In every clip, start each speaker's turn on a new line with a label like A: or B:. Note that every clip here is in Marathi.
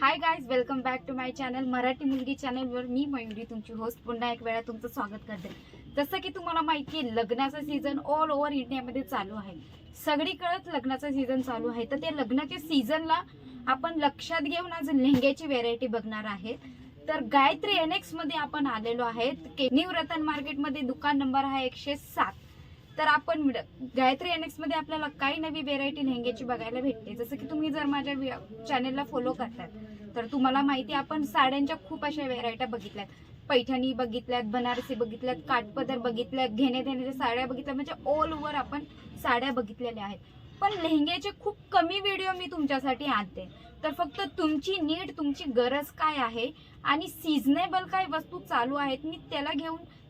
A: High guys, welcome back to my channel Marathi मुलगी चॅनलवर मी मयुरी तुमची होस्ट पुन्हा एक वेळा तुमचं स्वागत करते। जसं की तुम्हाला माहिती आहे, लग्नाचा सीझन ऑल ओव्हर इंडियामध्ये चालू आहे। सगळीकडेच लग्नाचा सीझन चालू आहे, तर त्या लग्नाच्या सीझनला आपण लक्षात घेऊन आज लेहंग्याची व्हेरायटी बघणार आहे। तर गायत्री एनेक्स मध्ये आपण आलेलो आहे। न्यू रतन मार्केट मध्ये दुकान नंबर आहे 107। तर आपण गायत्री एनेक्स मध्ये आपल्याला काही नवी व्हेरायटी लेहंग्याची बघायला भेटते। जसं की तुम्ही जर माझ्या चॅनलला फॉलो करतात तर तुम्हाला माहिती आपण साड्यांच्या खूप अशा व्हेरायट्या बघितल्यात, पैठणी बघितल्यात, बनारसी बघितल्यात, काठपदर बघितल्यात, घेणे देण्याच्या साड्या बघितल्या, म्हणजे ऑल ओव्हर आपण साड्या बघितलेल्या आहेत। पण लेहंग्याचे खूप कमी व्हिडिओ मी तुमच्यासाठी आणते। तर फक्त तुमची नीड, तुमची गरज काय आहे आणि सीझनेबल काय वस्तू चालू आहेत, मी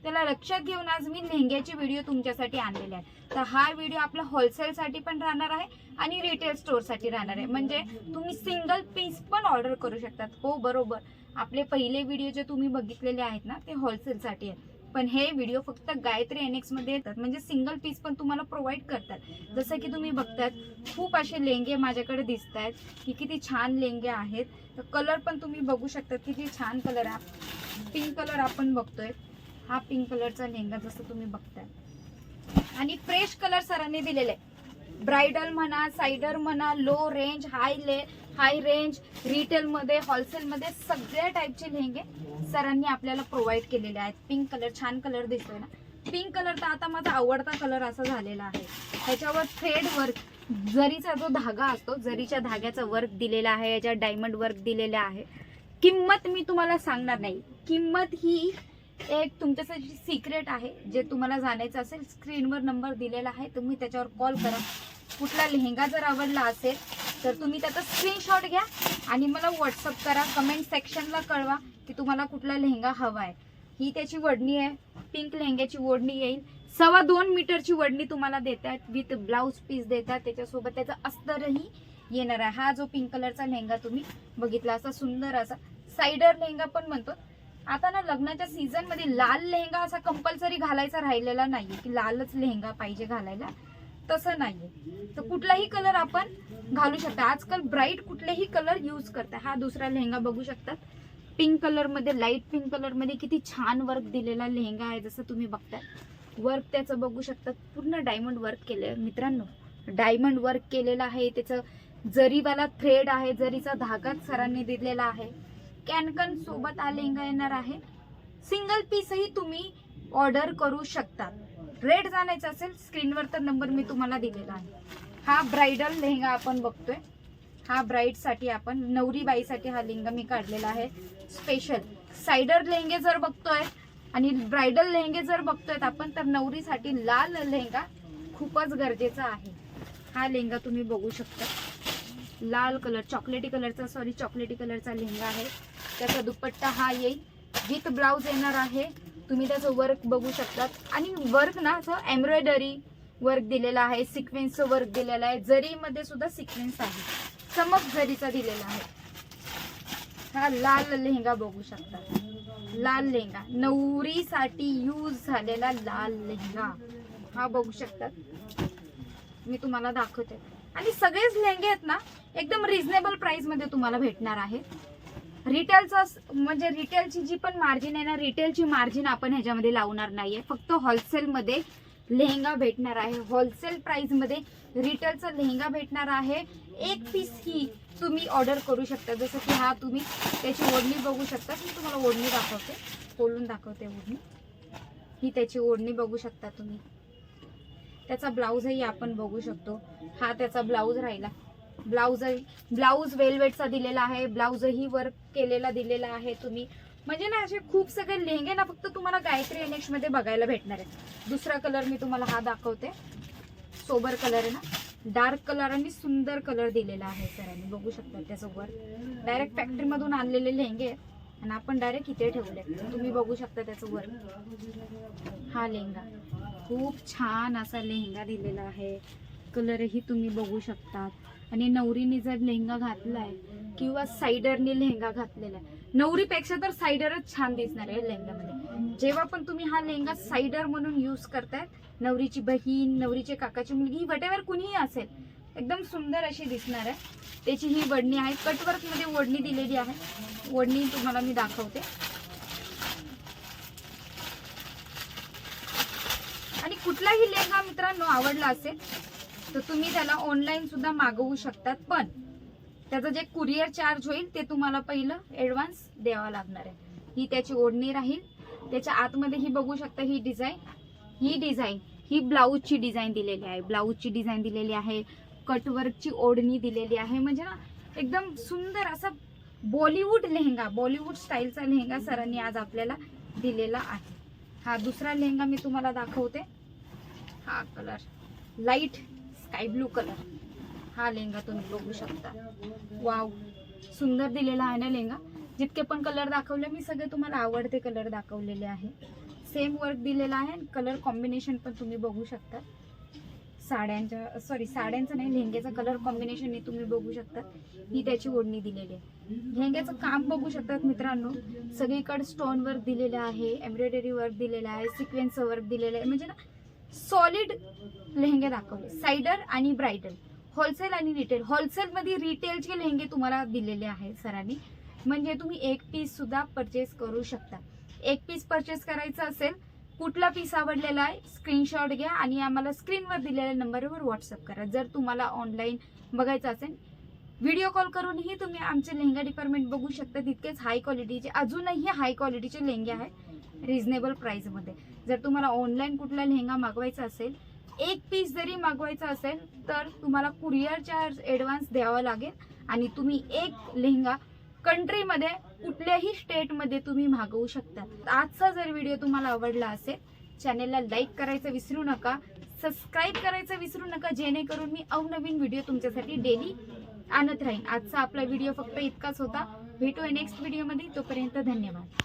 A: त्याला लक्षात घेऊन आज मी लेहंग्याचे व्हिडिओ तुमच्यासाठी आणलेले आहेत। तर हा व्हिडिओ आपला होलसेल साठी पण राहणार आहे आणि रिटेल स्टोर साठी राहणार आहे, म्हणजे तुम्ही सिंगल पीस पण ऑर्डर करू शकतात। हो बरोबर, आपले पहिले व्हिडिओ जे तुम्ही बघितलेले आहेत ना ते होलसेल साठी आहेत, पण हे व्हिडिओ फक्त गायत्री एनेक्स मध्ये येतात, म्हणजे सिंगल पीस पण तुम्हाला प्रोव्हाइड करतात। जसं की तुम्ही बघतात खूप असे लेहंगे माझ्याकडे दिसत आहेत की किती छान लेहंगे आहेत। तर कलर पण तुम्ही बघू शकतात किती छान कलर आहे। पिंक कलर आपण बघतोय, हा पिंक कलरचा लेहंगा जसं तुम्ही बघताय, आणि फ्रेश कलर सरांनी दिलेले आहे। ब्राइडल म्हणा, साइडर म्हणा, low range, high range, retail मध्ये, होलसेल मध्ये सगळ्या टाइपचे लेहंगे सरांनी आपल्याला प्रोव्हाइड केलेले आहेत। पिंक कलर छान कलर दिसतोय ना, पिंक कलर तर आता माझा आवडता कलर असा झालेला आहे। ह्याच्यावर थ्रेड वर्क, जरीचा जो धागा असतो, जरीच्या धाग्याचा वर्क दिलेला आहे, याच्यात डायमंड वर्क दिलेला आहे। किंमत मी तुम्हाला सांगणार नाही, किंमत ही एक तुमच्यासाठी सिक्रेट आहे। जे तुम्हाला जाणायचं असेल, स्क्रीनवर नंबर दिलेला आहे, तुम्ही त्याच्यावर कॉल करा। कुठला लेहंगा जर आवडला असेल तर तुम्ही त्याचा स्क्रीनशॉट घ्या आणि मला व्हॉट्सअप करा, कमेंट सेक्शनला कळवा की तुम्हाला कुठला लेहंगा हवा आहे। ही त्याची वडणी आहे, पिंक लेहंग्याची वडणी येईल, 2.25 मीटरची वडणी तुम्हाला देतात, विथ ब्लाउज पीस देतात, त्याच्यासोबत त्याचा अस्तरही येणार आहे। हा जो पिंक कलरचा लेहंगा तुम्ही बघितला, असा सुंदर असा साइडर लेहंगा पण म्हणतो। आता ना लग्नाच्या सीझन मध्ये लाल लेहंगा असा कंपल्सरी घालायचा राहिलेला नाहीये की लालच लेहंगा पाहिजे घालायला, तसं नाहीये। तर कुठलाही कलर आपण घालू शकता, आजकाल ब्राईट कुठलेही कलर यूज करता। हा दुसरा लेहंगा बघू शकतात, पिंक कलर मध्ये, लाईट पिंक कलर मध्ये किती छान वर्क दिलेला लेहंगा आहे। जसं तुम्ही बघताय वर्क त्याचं बघू शकतात, पूर्ण डायमंड वर्क केले मित्रांनो, डायमंड वर्क केलेला आहे। त्याचं जरीवाला थ्रेड आहे, जरीचा धागा सरांनी दिलेला आहे। कॅनकन सोबत हा लेहंगा येणार आहे। सिंगल पीसही तुम्ही ऑर्डर करू शकता। रेट जाणायचा असेल, स्क्रीनवर तर नंबर मी तुम्हाला दिलेला आहे। हा ब्राइडल लेहंगा आपण बघतोय, हा ब्राइड साठी आपण नवरी बाईसाठी हा लेहंगा मी काढलेला आहे स्पेशल। साइडर लेहंगे जर बघतोय आणि ब्राइडल लेहंगे जर बघतोय आपण, तर नवरीसाठी लाल लेहंगा खूपच गरजेचा आहे। हा लेहंगा तुम्ही बघू शकता, लाल कलर, चॉकलेटी कलरचा लेहंगा आहे। त्याचा दुपट्टा हा येईल, विथ ब्लाउज येणार आहे। तुम्ही त्याचं वर्क बघू शकतात, आणि वर्क ना असं एम्ब्रॉयडरी वर्क दिलेला आहे, सिक्वेन्सचं वर्क दिलेलं आहे, जरीमध्ये सुद्धा सिक्वेन्स आहे, चमक जरीचा दिलेला आहे। हा लाल लेहंगा बघू शकता, लाल लेहंगा नवरीसाठी यूज झालेला लाल लेहंगा हा बघू शकतात, मी तुम्हाला दाखवते। आणि सगळेच लेहंगे आहेत ना एकदम रिझनेबल प्राइस मध्ये तुम्हाला भेटणार आहे। रिटेलचा म्हणजे रिटेलची जी पण मार्जिन आहे ना, रिटेलची मार्जिन आपण ह्याच्यामध्ये लावणार नाहीये, फक्त होलसेल मध्ये लेहंगा भेटणार आहे। होलसेल प्राइस मध्ये रिटेलचा लेहंगा भेटणार आहे। एक पीस ही तुम्ही ऑर्डर करू शकता। जसं की हा तुम्ही त्याची ओढणी बघू शकता, मी तुम्हाला ओढणी दाखवते, खोलून दाखवते ओढणी। ही त्याची ओढणी बघू शकता तुम्ही, त्याचा ब्लाउजही आपण बघू शकतो। हा त्याचा ब्लाउज राहिला, ब्लाउज वेलवेटचा दिलेला आहे, ब्लाउजही वर्क केलेला दिलेला आहे तुम्ही। म्हणजे ना असे खूप सगळे लेहंगे ना फक्त तुम्हाला गायत्री एनेक्स मध्ये बघायला भेटणार आहे। दुसरा कलर मी तुम्हाला हा दाखवते, सोबर कलर आहे ना, डार्क कलर आणि सुंदर कलर दिलेला आहे सरांनी, बघू शकता त्याचं वर्क। डायरेक्ट फॅक्टरी मधून आणलेले लेहंगे आणि आपण डायरेक्ट इथे ठेवले, तुम्ही बघू शकता त्याचं वर्क। हा लेहंगा खूप छान असा लेहंगा दिलेला आहे, कलरही तुम्ही बघू शकता। आणि नवरीने जर लेहंगा घातलाय किंवा साइडरने लेहंगा घातलेला आहे, नवरीपेक्षा तर साइडरच छान दिसणार आहे लेहंग्यामध्ये। जेव्हा पण तुम्ही हा लेहंगा साइडर म्हणून यूज करताय, नवरीची बहीण, नवरीचे काकाची मुलगी, वटेवर कुणीही असेल, एकदम सुंदर अशी दिसणार आहे. त्याची ही ओढणी आहे, कटवर्क मध्ये ओढणी दिलेली आहे. ओढणी तुम्हाला मी दाखवते. आणि कुठलाही लेहंगा मित्रांनो आवडला असेल तर तुम्ही त्याला ऑनलाईन सुद्धा मागवू शकतात, पण त्याचं जे कुरिअर चार्ज होईल ते तुम्हाला पहिलं ऍडव्हान्स द्यावा लागणार आहे. ही त्याची ओढणी राहील. त्याच्या आतमध्ये ही बघू शकता, ही डिझाईन ही ब्लाऊजची डिझाईन दिलेली आहे. ब्लाऊजची डिझाईन दिलेली आहे, कटवर्कची ओढणी दिलेली आहे. म्हणजे ना एकदम सुंदर असा बॉलिवूड लेहंगा, बॉलिवूड स्टाईलचा लेहंगा सरांनी आज आपल्याला दिलेला आहे. हा दुसरा लेहंगा मी तुम्हाला दाखवते. हा colour light sky blue colour, हा लेहंगा तुम्ही बघू शकता. वाव, सुंदर दिलेला आहे ना लेहंगा. जितके पण कलर दाखवले मी सगळे तुम्हाला आवडते कलर दाखवलेले आहे. सेम वर्क दिलेला आहे. कलर कॉम्बिनेशन पण तुम्ही बघू शकता. साड्यांचं नाही, लेहंग्याचा कलर कॉम्बिनेशन हे तुम्ही बघू शकता. ही त्याची ओढणी दिलेली आहे. लेहंग्याचं काम बघू शकतात मित्रांनो, सगळीकडे स्टोन वर्क दिलेलं आहे, एम्ब्रॉयडरी वर्क दिलेलं आहे, सिक्वेन्स वर्क दिलेलं आहे. म्हणजे ना सॉलिड लेहंगे दाखवले. सायडर आणि ब्राइडल, होलसेल आणि रिटेल. होलसेलमध्ये रिटेलचे लेहंगे तुम्हाला दिलेले आहे सरांनी. म्हणजे तुम्ही एक पीस सुद्धा परचेस करू शकता. एक पीस परचेस करायचं असेल, कुठला पीस आवडलेला आहे स्क्रीनशॉट घ्या आणि आम्हाला स्क्रीनवर दिलेल्या नंबरवर व्हॉट्सअप करा. जर तुम्हाला ऑनलाईन बघायचं असेल, व्हिडिओ कॉल करूनही तुम्ही आमचे लेहंगा डिपार्टमेंट बघू शकता. तितकेच हाय क्वालिटीचे, अजूनही हाय क्वालिटीचे लेहंगे आहेत रिझनेबल प्राइसमध्ये. जर तुम्हाला ऑनलाईन कुठला लेहंगा मागवायचा असेल, एक पीस जरी मागवायचा असेल तर तुम्हाला कुरिअर चार्ज ॲडव्हान्स द्यावा लागेल. आणि तुम्ही एक लेहंगा कंट्रीमध्ये कुठल्याही स्टेटमध्ये तुम्ही मागवू शकता. आजचा जर व्हिडिओ तुम्हाला आवडला असेल, चॅनेलला लाईक करायचं विसरू नका, सबस्क्राईब करायचं विसरू नका, जेणेकरून मी अवनवीन व्हिडिओ तुमच्यासाठी डेली आणत राहीन. आजचा आपला व्हिडिओ फक्त इतकाच होता. भेटूया नेक्स्ट व्हिडिओमध्ये. तोपर्यंत धन्यवाद.